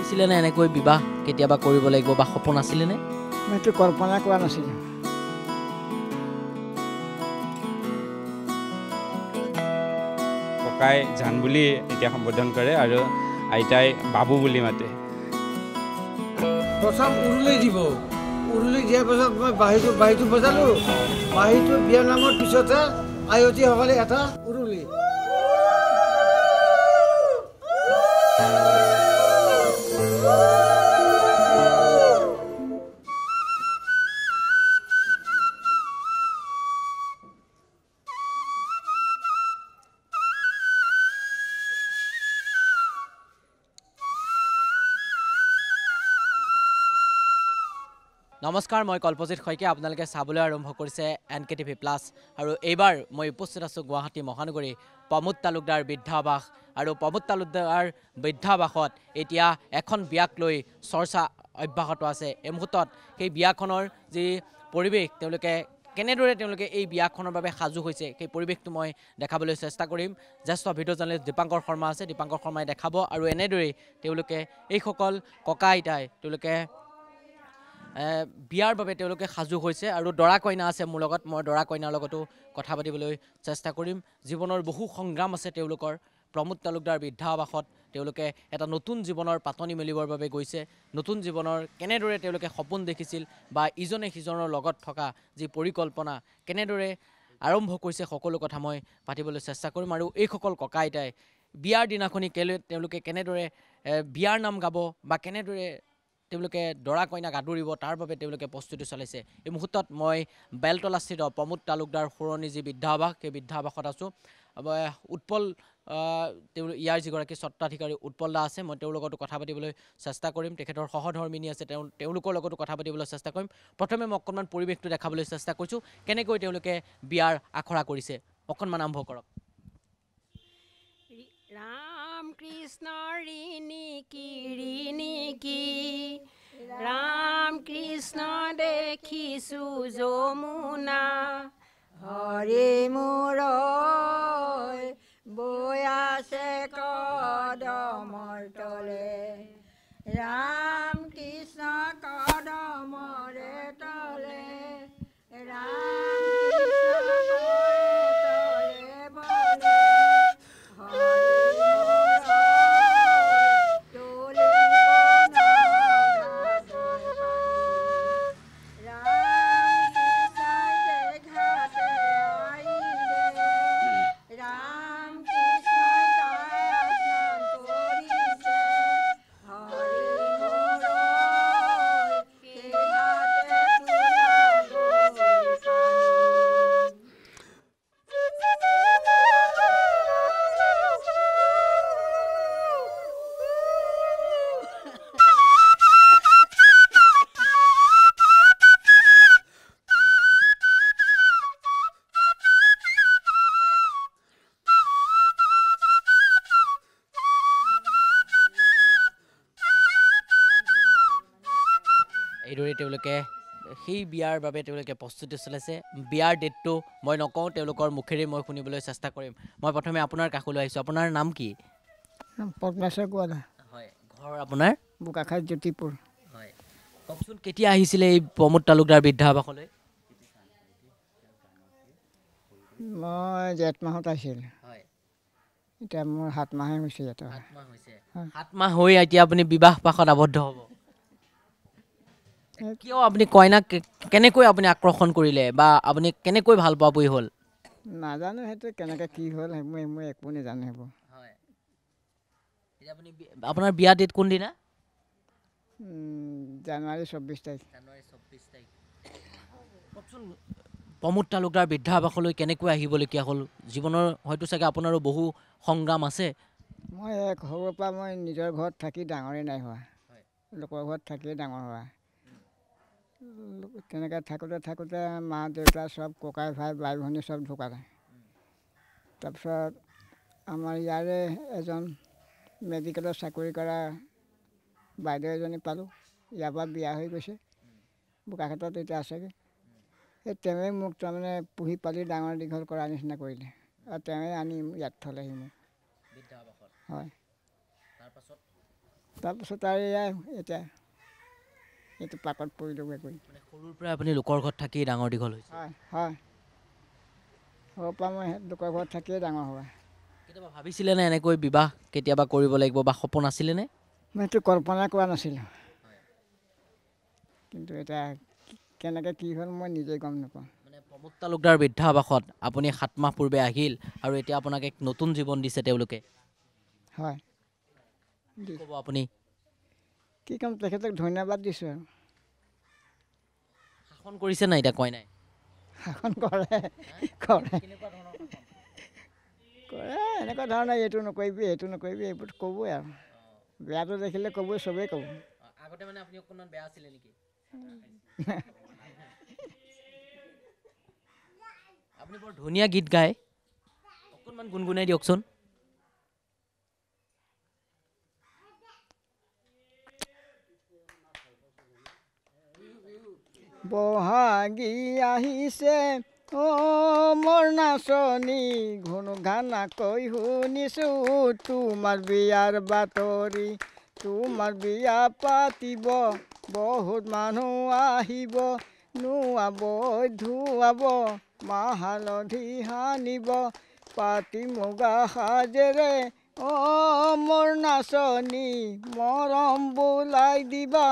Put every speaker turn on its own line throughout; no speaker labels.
ভাবিছিলে নে এনেকৈ বিবাহ কেতিয়াবা কৰিব লাগিব বা সপোন আছিলে নে?
মই এইটো কল্পনা কৰা নাছিলোঁ।
ককাই জান বুলি এতিয়া সম্বোধন কৰে আৰু আইতাই বাবু বুলি মাতে।
প্ৰথম উৰুলি দিব, উৰুলি দিয়াৰ পাছত মই বাঁহীটো বজালোঁ। বাঁহীটো বিয়া নামৰ পিছতহে আয়তীসকলে এটা উৰুলি।
নমস্কাৰ, মই কল্পজিৎ শইকীয়া। আপোনালোকে চাবলৈ আৰম্ভ কৰিছে NKTV+ আৰু এইবাৰ মই উপস্থিত আছোঁ গুৱাহাটী মহানগৰী প্ৰমোদ তালুকদাৰ বৃদ্ধাবাস। আৰু প্ৰমোদ তালুকদাৰ বৃদ্ধাবাসত এতিয়া এখন বিয়াক লৈ চৰ্চা অব্যাহত আছে। এই মুহূৰ্তত সেই বিয়াখনৰ যি পৰিৱেশ, কেনেদৰে এই বিয়াখনৰ বাবে সাজু হৈছে, সেই পৰিৱেশটো মই দেখাবলৈ চেষ্টা কৰিম। জ্যেষ্ঠ ভিডিঅ' জাৰ্নেলিষ্ট দীপাংকৰ শৰ্মা আছে, দীপাংকৰ শৰ্মাই দেখাব। আৰু এনেদৰেই এইসকল ককা আইতাই বিয়াৰ বাবে সাজু হৈছে। আৰু দৰা কইনা আছে মোৰ লগত, মই দৰা কইনাৰ লগতো কথা পাতিবলৈ চেষ্টা কৰিম। জীৱনৰ বহু সংগ্ৰাম আছে তেওঁলোকৰ। প্ৰমোদ তালুকদাৰ বৃদ্ধাবাসত এটা নতুন জীৱনৰ পাতনি মেলিবৰ বাবে গৈছে। নতুন জীৱনৰ কেনেদৰে সপোন দেখিছিল বা ইজনে সিজনৰ লগত থকা যি পৰিকল্পনা কেনেদৰে আৰম্ভ কৰিছে, সকলো কথা মই পাতিবলৈ চেষ্টা কৰিম। আৰু এইসকল ককা আইতাই বিয়াৰ দিনাখনি কেনেদৰে বিয়াৰ নাম গাব বা কেনেদৰে দৰা কইনাক আদৰিব, তাৰ বাবে প্ৰস্তুতি চলাইছে। এই মুহূৰ্তত মই বেলতলাস্থিত প্ৰমোদ তালুকদাৰ সৌৰণী যি বৃদ্ধাবাস, সেই বৃদ্ধাবাসত আছোঁ। উৎপল ইয়াৰ যিগৰাকী স্বত্বাধিকাৰী উৎপল দা আছে, মই তেওঁৰ লগতো কথা পাতিবলৈ চেষ্টা কৰিম। তেখেতৰ সহধৰ্মিনী আছে, তেওঁলোকৰ লগতো কথা পাতিবলৈ চেষ্টা কৰিম। প্ৰথমে মই অকণমান পৰিৱেশটো দেখাবলৈ চেষ্টা কৰিছোঁ, কেনেকৈ বিয়াৰ আখৰা কৰিছে। অকণমান আৰম্ভ কৰক।
ৰাম কৃষ্ণ ঋণিকি ৰাম কৃষ্ণ দেখিছোঁ যমুনা, হৰি মোৰ বৈ আছে কদমৰ তলে, ৰাম কৃষ্ণ কদমৰে তলে, ৰাম
এইদৰে সেই বিয়াৰ বাবে প্ৰস্তুতি চলাইছে। বিয়াৰ ডেটটো মই নকওঁ, তেওঁলোকৰ মুখেৰে মই শুনিবলৈ চেষ্টা কৰিম। মই প্ৰথমে আপোনাৰ কাষলৈ আহিছোঁ। আপোনাৰ নাম কি?
পদ্মেশ্বৰ গোৱালা।
হয়, ঘৰ আপোনাৰ?
বোকাখাত জ্যোতিপুৰ।
হয়, কওকচোন কেতিয়া আহিছিলে এই প্ৰমোদ তালুকদাৰ বৃদ্ধাবাসলৈ?
মই জেঠ মাহত আহিছিল।
হয়,
এতিয়া মোৰ 7 মাহে হৈছে ইয়াতে।
7 মাহ হৈছে। 7 মাহ হৈ এতিয়া আপুনি বিবাহ পাশত আবদ্ধ হ'ব। কিয় আপুনি কইনাক কেনেকৈ আকৰ্ষণ কৰিলে বা আপুনি কেনেকৈ ভাল পোৱা হ'ল?
নাজানো সেইটো কেনেকৈ কি হ'ল, মই একো নাজানো সেইবোৰ।
হয়, এতিয়া আপোনাৰ বিয়া ডেট কোনদিনা?
জানুৱাৰী 24 তাৰিখ।
জানুৱাৰী 24 তাৰিখ। কওকচোন প্ৰমোদ তালুকদাৰ বৃদ্ধাবাসলৈ কেনেকৈ আহিবলগীয়া হ'ল? জীৱনৰ হয়তো চাগে আপোনাৰো বহু সংগ্ৰাম আছে।
মই সৰুৰ পৰা মই নিজৰ ঘৰত থাকি ডাঙৰেই নাই হোৱা, লোকৰ ঘৰত থাকিয়ে ডাঙৰ হোৱা। তেনেকৈ থাকোঁতে মা দেউতা চব, ককাই ভাই বাই ভনী চব ঢুকালে। তাৰপিছত আমাৰ ইয়াৰে এজন মেডিকেলত চাকৰি কৰা বাইদেউ এজনী পালোঁ, ইয়াৰ পৰা বিয়া হৈ গৈছে, বোকাখাটত এতিয়া আছেগৈ। সেই তেওঁৱে মোক তাৰমানে পুহি পালি ডাঙৰ দীঘল কৰাৰ নিচিনা কৰিলে, আৰু তেওঁৱে আনি ইয়াত থ'লেহি মোক। হয়। তাৰপিছত আৰু এয়া এতিয়া এইটো পাকত পৰিলোগৈ কৰি।
মানে সৰুৰ পৰাই আপুনি লোকৰ ঘৰত থাকি ডাঙৰ দীঘল হৈছে।
হয় হয়, সৰুৰ পৰা মই লোকৰ ঘৰত থাকিয়ে ডাঙৰ হোৱা।
কেতিয়াবা ভাবিছিলেনে এনেকৈ বিবাহ কেতিয়াবা কৰিব লাগিব বা সপোন আছিলেনে?
মই সেইটো কল্পনা কৰা নাছিলোঁ, কিন্তু এতিয়া কেনেকৈ কি হ'ল মই নিজে গম নাপাওঁ।
মানে প্ৰমোদ তালুকদাৰ বৃদ্ধাবাসত আপুনি 7 মাহ পূৰ্বে আহিল আৰু এতিয়া আপোনাক এক নতুন জীৱন দিছে তেওঁলোকে।
হয়,
কি ক'ব আপুনি?
কি ক'ম, তেখেতক ধন্যবাদ দিছোঁ আৰু।
শাসন কৰিছে নাই এতিয়া কইনাই?
শাসন কৰে কৰে
কেনেকুৱা ধৰণৰ শাসন?
কৰে এনেকুৱা ধৰণৰ, এইটো নকৰিবি এইটো নকৰিবি এইবোৰ ক'বই আৰু। বেয়াটো দেখিলে ক'বই, চবেই ক'ব।
আগতে মানে আপুনি অকণমান বেয়া আছিলে নেকি? আপুনি বৰ ধুনীয়া গীত গায়, অকণমান গুণগুণাই দিয়কচোন।
বহাগী আহিছে অ মোৰ নাচনী, ঘুন ঘানাকৈ শুনিছোঁ তোমাৰ বিয়াৰ বাতৰি। তোমাৰ বিয়া পাতিব বহুত মানুহ আহিব, নুৱাব ধুৱাব মাহ হালধি সানিব, পাতি মুগা সাজেৰে অ মোৰ নাচনী, মৰম বোলাই দিবা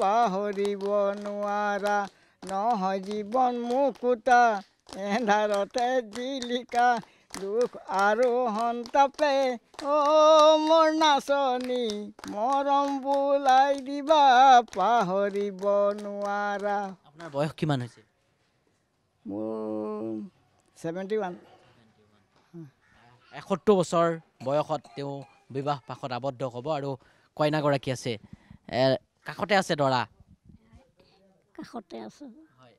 পাহৰিব নোৱাৰা। নহয় জীৱন মুকুতা এন্ধাৰতে জিলিকা, দুখ আৰু সন্তাপে অ মোৰ নাচনী, মৰম বোলাই দিবা পাহৰিব নোৱাৰা।
আপোনাৰ বয়স কিমান হৈছে?
মোৰ 71।
71 বছৰ বয়সত তেওঁ বিবাহ পাশত আবদ্ধ হ'ব আৰু কইনাগৰাকী আছে কাষতে আছে দৰা।
কাষতে আছোঁ।
হয়,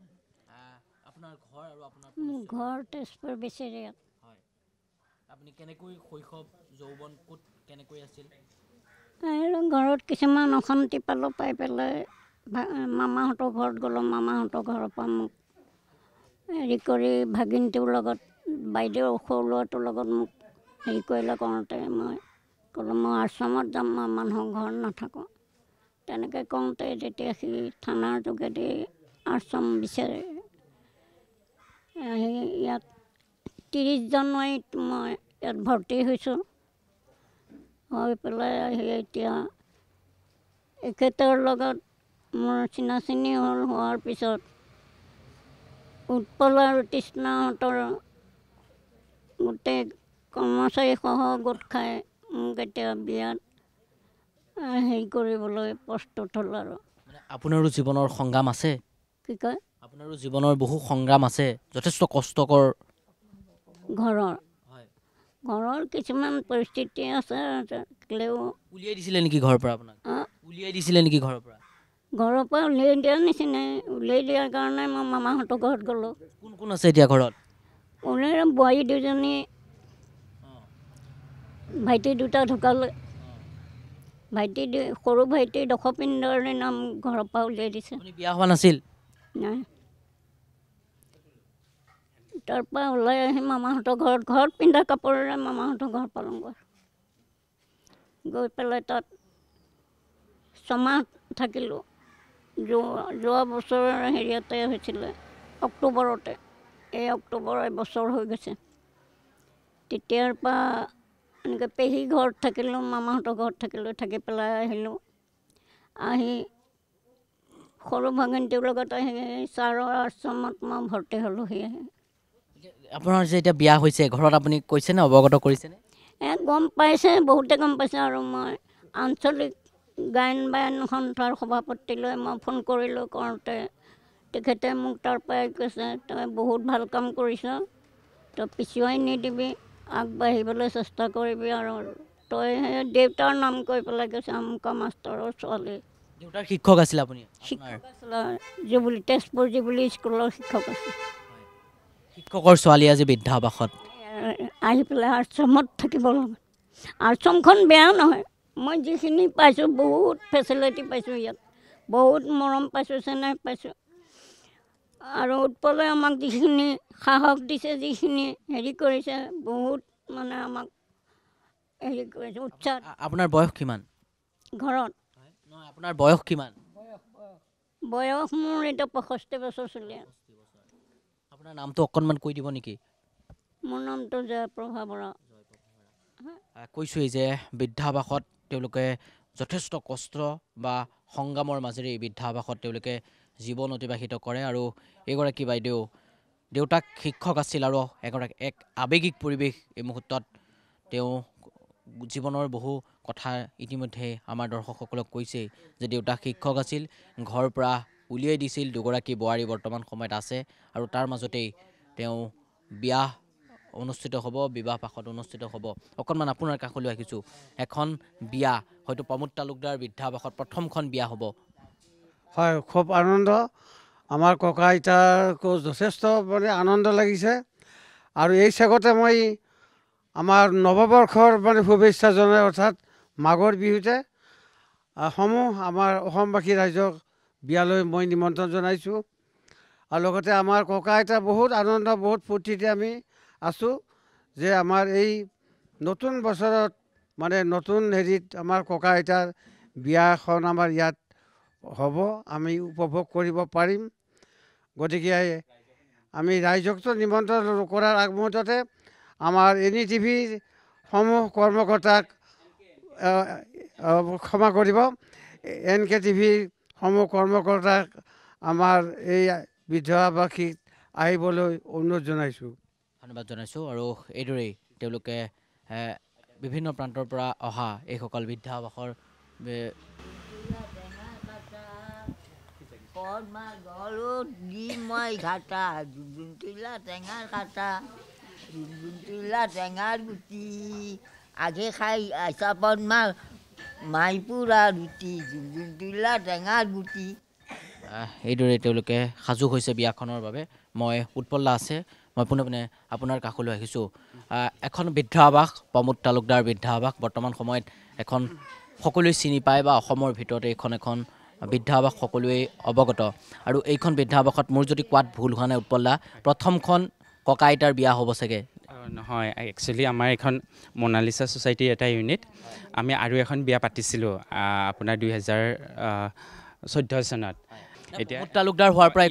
আপোনাৰ ঘৰ আৰু আপোনাৰ
মোৰ ঘৰ তেজপুৰ বেচেৰিয়াত।
হয়, আপুনি কেনেকৈ শৈশৱ যৌৱন ক'ত কেনেকৈ আছিল?
আৰু ঘৰত কিছুমান অশান্তি পালোঁ, পাই পেলাই মামাহঁতৰ ঘৰত গ'লোঁ। মামাহঁতৰ ঘৰৰ পৰা মোক হেৰি কৰি ভাগিনটোৰ লগত, বাইদেউ সৰু ল'ৰাটোৰ লগত মোক হেৰি কৰিলে, কৰোঁতে মই ক'লোঁ মই আশ্ৰমত যাম, মই মানুহৰ ঘৰত নাথাকোঁ। তেনেকৈ কওঁতে তেতিয়া সি থানাৰ যোগেদি আশ্ৰম বিচাৰে। ইয়াত 30 জানুৱাৰীত মই ইয়াত ভৰ্তি হৈছোঁ। হৈ পেলাই আহি এতিয়া এখেতৰ লগত মোৰ চিনা চিনি হ'ল। হোৱাৰ পিছত উৎপল আৰু তৃষ্ণাহঁতৰ গোটেই কৰ্মচাৰীসহ গোট খাই মোক এতিয়া বিয়াত হেৰি কৰিবলৈ প্ৰস্তুত হ'ল আৰু।
মানে আপোনাৰো জীৱনৰ সংগ্ৰাম আছে?
কি কয়?
আপোনাৰো জীৱনৰ বহু সংগ্ৰাম আছে, যথেষ্ট কষ্টকৰ।
ঘৰৰ কিছুমান পৰিস্থিতি আছে, থাকিলেও
উলিয়াই দিছিলে নেকি ঘৰৰ পৰা আপোনাক? উলিয়াই দিছিলে নেকি ঘৰৰ পৰা?
ঘৰৰ পৰা উলিয়াই দিয়াৰ নিচিনাই। উলিয়াই দিয়াৰ কাৰণে মই মামাহঁতৰ ঘৰত গ'লোঁ।
কোন কোন আছে এতিয়া ঘৰত?
উলিয়াই বোৱাৰী দুজনী, ভাইটি দুটা ঢুকালে। সৰু ভাইটি দশপিণ্ডৰ নাম ঘৰৰ পৰা উলিয়াই দিছে।
আপুনি বিয়া হোৱা নাছিল?
নাই। তাৰপৰা ওলাই আহি মামাহঁতৰ ঘৰত পিন্ধা কাপোৰেৰে মামাহঁতৰ ঘৰ পালোঁগৈ। গৈ পেলাই তাত 6 মাহ থাকিলোঁ। যোৱা বছৰ হেৰিয়াতে হৈছিলে, অক্টোবৰতে। এই অক্টোবৰ এবছৰ হৈ গৈছে। তেতিয়াৰ পৰা এনেকৈ পেহী ঘৰত থাকিলোঁ, মামাহঁতৰ ঘৰত থাকিলোঁ। থাকি পেলাই আহিলোঁ। আহি সৰু ভাগিনটোৰ লগত আহি ছাৰৰ আশ্ৰমত মই ভৰ্তি হ'লোঁহি।
আপোনাৰ যে এতিয়া বিয়া হৈছে, ঘৰত আপুনি কৈছেনে, অৱগত কৰিছেনে?
গম পাইছে, বহুতে গম পাইছে। আৰু মই আঞ্চলিক গায়ন বায়ন সন্থাৰ সভাপতিলৈ মই ফোন কৰিলোঁ। কৰোঁতে তেখেতে মোক তাৰ পৰাই কৈছে, তই বহুত ভাল কাম কৰিছ, তই পিছুৱাই নিদিবি, আগবাঢ়িবলৈ চেষ্টা কৰিবি। আৰু তই দেউতাৰ নাম কৈ পেলাই কৈছে, আমুকা মাষ্টৰৰ ছোৱালী।
দেউতাৰ শিক্ষক আছিল আপুনি?
শিক্ষক আছিলে, তেজপুৰ জুবিলি স্কুলৰ শিক্ষক আছিল।
শিক্ষকৰ ছোৱালী আজি বৃদ্ধাবাসত
আহি পেলাই আশ্ৰমত থাকিব লাগে। আশ্ৰমখন বেয়া নহয়, মই যিখিনি পাইছোঁ বহুত ফেচিলিটি পাইছোঁ ইয়াত, বহুত মৰম পাইছোঁ, চেনেহ পাইছোঁ। আৰু উৎপলে আমাক যিখিনি সাহস দিছে, যিখিনি হেৰি কৰিছে, বহুত মানে আমাক হেৰি কৰিছে, উৎসাহ।
আপোনাৰ বয়স কিমান?
ঘৰত
নহয় আপোনাৰ বয়স কিমান?
বয়স মোৰ এতিয়া 65 বছৰ চলি আছে।
আপোনাৰ নামটো অকণমান কৈ দিব নেকি?
মোৰ নামটো জয়প্ৰভা বৰা।
কৈছোঁৱেই যে বৃদ্ধাবাসত তেওঁলোকে যথেষ্ট কষ্ট বা সংগ্ৰামৰ মাজেৰে এই বৃদ্ধাবাসত তেওঁলোকে জীৱন অতিবাহিত কৰে আৰু এইগৰাকী বাইদেউ দেউতাক শিক্ষক আছিল আৰু এক আৱেগিক পৰিৱেশ এই মুহূৰ্তত তেওঁ জীৱনৰ বহু কথা ইতিমধ্যে আমাৰ দৰ্শকসকলক কৈছেই যে দেউতাক শিক্ষক আছিল, ঘৰৰ পৰা উলিয়াই দিছিল, দুগৰাকী বোৱাৰী বৰ্তমান সময়ত আছে আৰু তাৰ মাজতেই তেওঁ বিয়া অনুষ্ঠিত হ'ব, বিবাহ পাশত অনুষ্ঠিত হ'ব। অকণমান আপোনাৰ কাষলৈ আহিছোঁ, এখন বিয়া হয়তো প্ৰমোদ তালুকদাৰ বৃদ্ধাবাসত প্ৰথমখন বিয়া হ'ব।
হয়, খুব আনন্দ। আমাৰ ককা আইতাকো যথেষ্ট মানে আনন্দ লাগিছে আৰু এই চেগতে মই আমাৰ নৱবৰ্ষৰ মানে শুভেচ্ছা জনাই, অৰ্থাৎ মাঘৰ বিহুতে সমূহ আমাৰ অসমবাসী ৰাইজক বিয়ালৈ মই নিমন্ত্ৰণ জনাইছোঁ আৰু লগতে আমাৰ ককা আইতা বহুত আনন্দ, বহুত ফূৰ্তিতে আমি আছোঁ যে আমাৰ এই নতুন বছৰত মানে নতুন হেৰিত আমাৰ ককা আইতাৰ বিয়াখন আমাৰ ইয়াত হ'ব, আমি উপভোগ কৰিব পাৰিম। গতিকে আমি ৰাইজকতো নিমন্ত্ৰণ কৰাৰ আগমুহূৰ্ততে আমাৰ NETV সমূহ কৰ্মকৰ্তাক ক্ষমা কৰিব, NKTV সমূহ কৰ্মকৰ্তাক আমাৰ এই বৃদ্ধাবাসীত আহিবলৈ অনুৰোধ জনাইছোঁ।
ধন্যবাদ জনাইছোঁ আৰু এইদৰেই তেওঁলোকে বিভিন্ন প্ৰান্তৰ পৰা অহা এইসকল বৃদ্ধাবাসৰ
টেঙাৰ গুটি আগে খাই আইচা পদ্মা মাইপুৰা ৰুটি টেঙাৰ গুটি।
এইদৰে তেওঁলোকে সাজু হৈছে বিয়াখনৰ বাবে। মই উৎপল দা আছে, মই পোনে আপোনাৰ কাষলৈ আহিছোঁ। এখন বৃদ্ধাবাস, প্ৰমোদ তালুকদাৰ বৃদ্ধাবাস বৰ্তমান সময়ত এখন সকলোৱে চিনি পায় বা অসমৰ ভিতৰতে এখন বৃদ্ধাবাস সকলোৱে অৱগত আৰু এইখন বৃদ্ধাবাসত মোৰ যদি কোৱাত ভুল হোৱা নাই উৎপল দা, প্ৰথমখন ককা আইতাৰ বিয়া হ'ব চাগে?
নহয়, একচুৱেলি আমাৰ এখন মনালিছা ছ'চাইটিৰ এটা ইউনিট, আমি আৰু এখন বিয়া পাতিছিলোঁ আপোনাৰ 2014 চনত। এতিয়া
তালুকদাৰ হোৱাৰ পৰা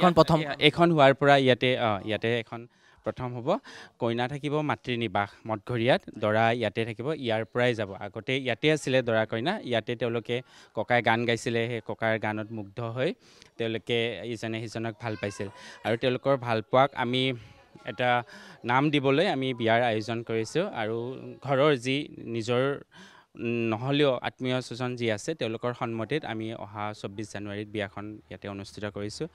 এইখন হোৱাৰ পৰা ইয়াতে এখন প্ৰথম হ'ব। কইনা থাকিব মাতৃনিবাস মঠঘৰীয়াত, দৰা ইয়াতে থাকিব, ইয়াৰ পৰাই যাব। আগতে ইয়াতে আছিলে দৰা কইনা, ইয়াতে তেওঁলোকে ককাই গান গাইছিলে, সেই ককাৰ গানত মুগ্ধ হৈ তেওঁলোকে ইজনে সিজনক ভাল পাইছিল আৰু তেওঁলোকৰ ভালপোৱাক আমি এটা নাম দিবলৈ আমি বিয়াৰ আয়োজন কৰিছোঁ আৰু ঘৰৰ যি নিজৰ নহ'লেও আত্মীয় স্বজন যি আছে তেওঁলোকৰ সন্মতিত আমি অহা 24 জানুৱাৰীত বিয়াখন ইয়াতে অনুষ্ঠিত কৰিছোঁ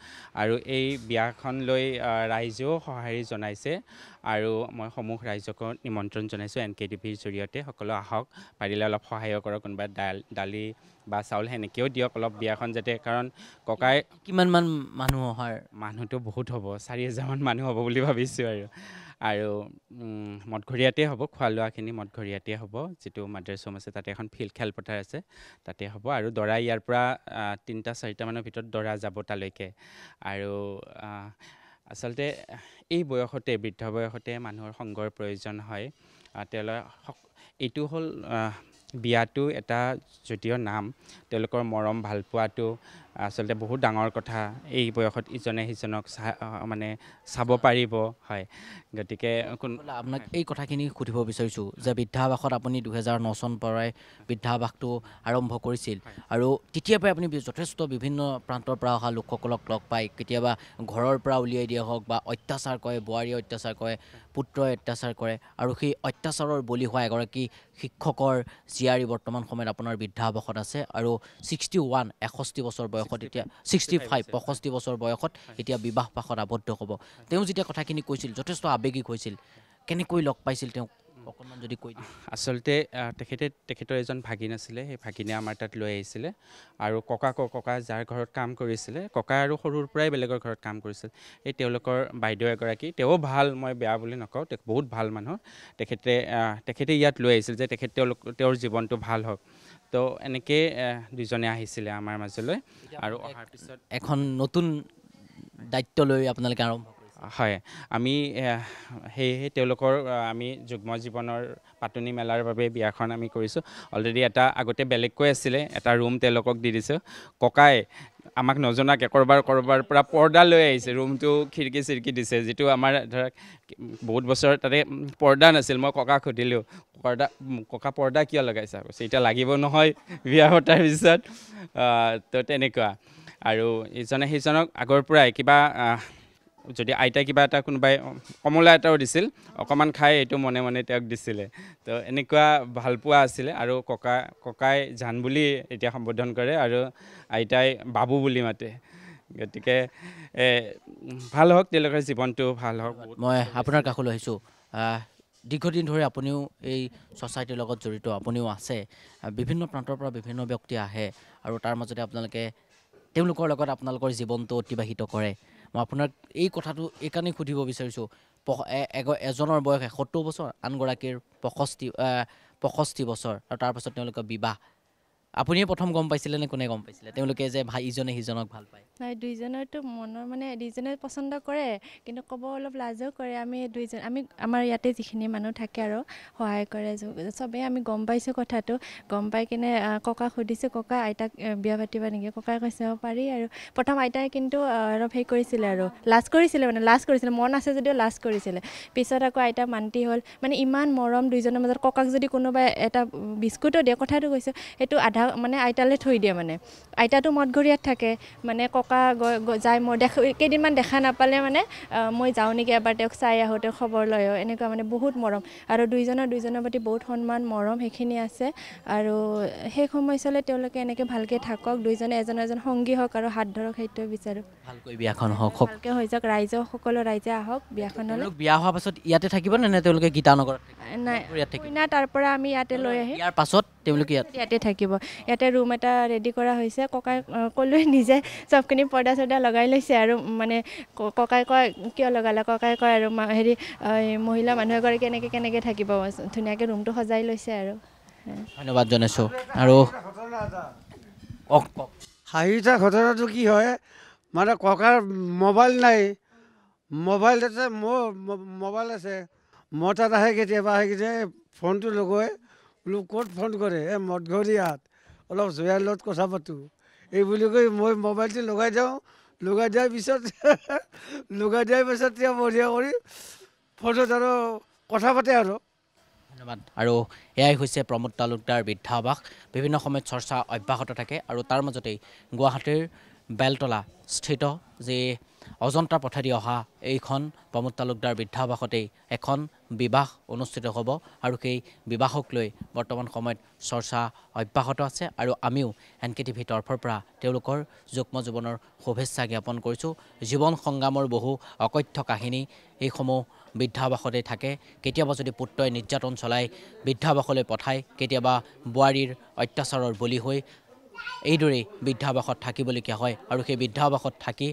আৰু এই বিয়াখন লৈ ৰাইজেও সঁহাৰি জনাইছে আৰু মই সমূহ ৰাইজকো নিমন্ত্ৰণ জনাইছোঁ NKTVৰ জৰিয়তে। সকলো আহক, পাৰিলে অলপ সহায়ো কৰক, কোনোবা দালি বা চাউল সেনেকৈও দিয়ক অলপ বিয়াখন যাতে, কাৰণ ককাই
কিমানমান মানুহ অহাৰ? মানুহটো
বহুত হ'ব, 4000 মান মানুহ হ'ব বুলি ভাবিছোঁ আৰু মঠঘৰীয়াতে হ'ব, খোৱা লোৱাখিনি মঠঘৰীয়াতে হ'ব, যিটো মাদ্ৰাছ হোম আছে তাতে এখন খেলপথাৰ আছে তাতে হ'ব আৰু দৰা ইয়াৰ পৰা 3-4টা মানৰ ভিতৰত দৰা যাব তালৈকে। আৰু আচলতে এই বয়সতে, বৃদ্ধ বয়সতে মানুহৰ সংগৰ প্ৰয়োজন হয়। এইটো হ'ল বিয়াটো এটা যদিও নাম, তেওঁলোকৰ মৰম ভালপোৱাটো আচলতে বহুত ডাঙৰ কথা। এই বয়সত ইজনে সিজনক মানে চাব পাৰিব, হয়। গতিকে
আপোনাক এই কথাখিনি সুধিব বিচাৰিছোঁ যে বৃদ্ধাবাসত আপুনি 2009 চন পৰাই বৃদ্ধাবাসটো আৰম্ভ কৰিছিল আৰু তেতিয়াৰ পৰাই আপুনি যথেষ্ট বিভিন্ন প্ৰান্তৰ পৰা অহা লোকসকলক লগ পায়, কেতিয়াবা ঘৰৰ পৰা উলিয়াই দিয়া হওক বা অত্যাচাৰ কৰে, বোৱাৰীয়ে অত্যাচাৰ কৰে, পুত্ৰই অত্যাচাৰ কৰে আৰু সেই অত্যাচাৰৰ বলি হোৱা এগৰাকী শিক্ষকৰ জীয়াৰী বৰ্তমান সময়ত আপোনাৰ বৃদ্ধাবাসত আছে আৰু 61 বছৰ বয়সত, এতিয়া 65 বছৰ বয়সত এতিয়া বিবাহ পাশত আবদ্ধ হ'ব। তেওঁ যেতিয়া কথাখিনি কৈছিল যথেষ্ট আৱেগিক হৈছিল, কেনেকৈ লগ পাইছিল তেওঁক অকণমান যদি কৈ দিয়ে?
আচলতে তেখেতৰ এজন ভাগিন আছিলে, সেই ভাগিনে আমাৰ তাত লৈ আহিছিলে আৰু ককা যাৰ ঘৰত কাম কৰিছিলে, ককা আৰু সৰুৰ পৰাই বেলেগৰ ঘৰত কাম কৰিছিল, এই তেওঁলোকৰ বাইদেউ এগৰাকী, তেওঁ ভাল, মই বেয়া বুলি নকওঁ, বহুত ভাল মানুহ। তেখেতে ইয়াত লৈ আহিছিল যে তেওঁৰ জীৱনটো ভাল হওক। তো এনেকৈ দুজনে আহিছিলে আমাৰ মাজলৈ আৰু অহাৰ পিছত
এখন নতুন দায়িত্ব লৈ আপোনালোকে আৰম্ভ কৰিছে।
হয় আমি সেয়েহে তেওঁলোকৰ আমি যুগ্ম জীৱনৰ পাতনি মেলাৰ বাবে বিয়াখন আমি কৰিছোঁ অলৰেডি এটা আগতে বেলেগকৈ আছিলে এটা ৰুম তেওঁলোকক দি দিছোঁ ককাই আমাক নজনাকৈ ক'ৰবাৰ পৰা পৰ্দা লৈ আহিছে ৰুমটো খিৰিকী চিৰিকী দিছে যিটো আমাৰ ধৰক বহুত বছৰ তাতে পৰ্দা নাছিল মই ককাক সুধিলোঁ ককা পৰ্দা কিয় লগাইছা কৈছে এতিয়া লাগিব নহয় বিয়া পতাৰ পিছত তো তেনেকুৱা আৰু ইজনে সিজনক আগৰ পৰাই কিবা যদি আইতাই কিবা এটা কোনোবাই কমলা এটাও দিছিল অকণমান খাই এইটো মনে মনে তেওঁক দিছিলে তো এনেকুৱা ভালপোৱা আছিলে আৰু ককাই জান বুলি এতিয়া সম্বোধন কৰে আৰু আইতাই বাবু বুলি মাতে গতিকে ভাল হওক তেওঁলোকৰ জীৱনটো ভাল হওক
মই আপোনাৰ কাষলৈ আহিছোঁ দীৰ্ঘদিন ধৰি আপুনিও এই ছ'চাইটিৰ লগত জড়িত আপুনিও আছে বিভিন্ন প্ৰান্তৰ পৰা বিভিন্ন ব্যক্তি আহে আৰু তাৰ মাজতে আপোনালোকে তেওঁলোকৰ লগত আপোনালোকৰ জীৱনটো অতিবাহিত কৰে মই আপোনাক এই কথাটো এইকাৰণেই সুধিব বিচাৰিছোঁ এজনৰ বয়স ৭১ বছৰ আনগৰাকীৰ ৬৫ বছৰ আৰু তাৰপাছত তেওঁলোকৰ বিবাহ আপুনিয়ে প্ৰথম গম পাইছিলে নে কোনে গম পাইছিলে তেওঁলোকে যে ইজনে সিজনক ভাল পায়
নাই দুইজনৰতো মনৰ মানে দুইজনে পচন্দ কৰে কিন্তু ক'ব অলপ লাজো কৰে আমি আমাৰ ইয়াতে যিখিনি মানুহ থাকে আৰু সহায় কৰে চবেই আমি গম পাইছোঁ কথাটো গম পাই কিনে ককাক সুধিছোঁ ককা আইতাক বিয়া পাতিবা নেকি ককাই কৈছে পাৰি আৰু প্ৰথম আইতাই কিন্তু অলপ কৰিছিলে আৰু লাজ কৰিছিলে মন আছে যদিও লাজ কৰিছিলে পিছত আকৌ আইতা মান্তি হ'ল মানে ইমান মৰম দুইজনৰ মাজত ককাক যদি কোনোবাই এটা বিস্কুটো দিয়ে কথাটো কৈছোঁ সেইটো আধা মানে আইতালৈ থৈ দিয়ে মানে আইতাটো মঠঘৰীয়াত থাকে মানে ককা যায় মই কেইদিনমান দেখা নাপালে মানে মই যাওঁ নেকি এবাৰ তেওঁক চাই আহোঁ তেওঁক খবৰ লৈ আহোঁ এনেকুৱা মানে বহুত মৰম আৰু দুইজনৰ প্ৰতি বহুত সন্মান মৰম সেইখিনি আছে আৰু সেই সময়ছোৱালৈ তেওঁলোকে এনেকৈ ভালকৈ থাকক দুইজনে এজন সংগী হওক আৰু হাত ধৰক সেইটোৱে বিচাৰোঁ
ভালকৈ বিয়াখন হওক
ভালকৈ হৈ যাওক সকলো ৰাইজে আহক বিয়াখনলৈ
বিয়া হোৱাৰ পাছত ইয়াতে থাকিব নে তেওঁলোকে গীতানগৰত
নাই কইনা তাৰ পৰা আমি ইয়াতে লৈ আহিম
ইয়াৰ পাছত তেওঁলোকে
ইয়াতে থাকিব ইয়াতে ৰুম এটা ৰেডি কৰা হৈছে ককাই ক'লৈ নিজে চবখিনি পৰ্দা চৰ্দা লগাই লৈছে আৰু মানে ককাই কয় কিয় লগালে ককাই কয় আৰু মহিলা মানুহ এগৰাকী কেনেকৈ থাকিব ধুনীয়াকৈ ৰুমটো সজাই লৈছে আৰু
ধন্যবাদ জনাইছোঁ আৰু কওক
হাঁহি উঠা ঘটনাটো কি হয় মানে ককাৰ মোবাইল নাই মোবাইল আছে মোৰ মোবাইল আছে মোৰ তাত আহে কেতিয়াবা ফোনটো লগাই বোলো ক'ত ফোন কৰে মঠঘৰীয়াত অলপ জয়াৰ লগত কথা পাতোঁ এই বুলি কৈ মই মোবাইলটো লগাই দিয়াৰ পিছত তেওঁ বঢ়িয়া কৰি ফোনত আৰু কথা পাতে আৰু
ধন্যবাদ আৰু এয়াই হৈছে প্ৰমোদ তালুকদাৰ বৃদ্ধাবাস বিভিন্ন সময়ত চৰ্চা অব্যাহত থাকে আৰু তাৰ মাজতেই গুৱাহাটীৰ বেলতলা স্থিত যি অজন্তাৰ পথেদি অহা এইখন প্ৰমোদ তালুকদাৰ বৃদ্ধাবাসতেই এখন বিবাহ অনুষ্ঠিত হ'ব আৰু সেই বিবাহক লৈ বৰ্তমান সময়ত চৰ্চা অব্যাহত আছে আৰু আমিও NKTV তৰফৰ পৰা তেওঁলোকৰ যুগ্ম জীৱনৰ শুভেচ্ছা জ্ঞাপন কৰিছোঁ জীৱন সংগ্ৰামৰ বহু অকথ্য কাহিনী এইসমূহ বৃদ্ধাবাসতে থাকে কেতিয়াবা যদি পুত্ৰই নিৰ্যাতন চলাই বৃদ্ধাবাসলৈ পঠায় কেতিয়াবা বোৱাৰীৰ অত্যাচাৰৰ বলি হৈ এইদৰেই বৃদ্ধাবাসত থাকিবলগীয়া হয় আৰু সেই বৃদ্ধাবাসত থাকি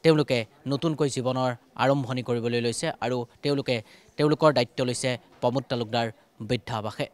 তেওঁলোকে নতুনকৈ জীৱনৰ আৰম্ভণি কৰিবলৈ লৈছে আৰু তেওঁলোকৰ দায়িত্ব লৈছে প্ৰমোদ তালুকদাৰ বৃদ্ধাবাসে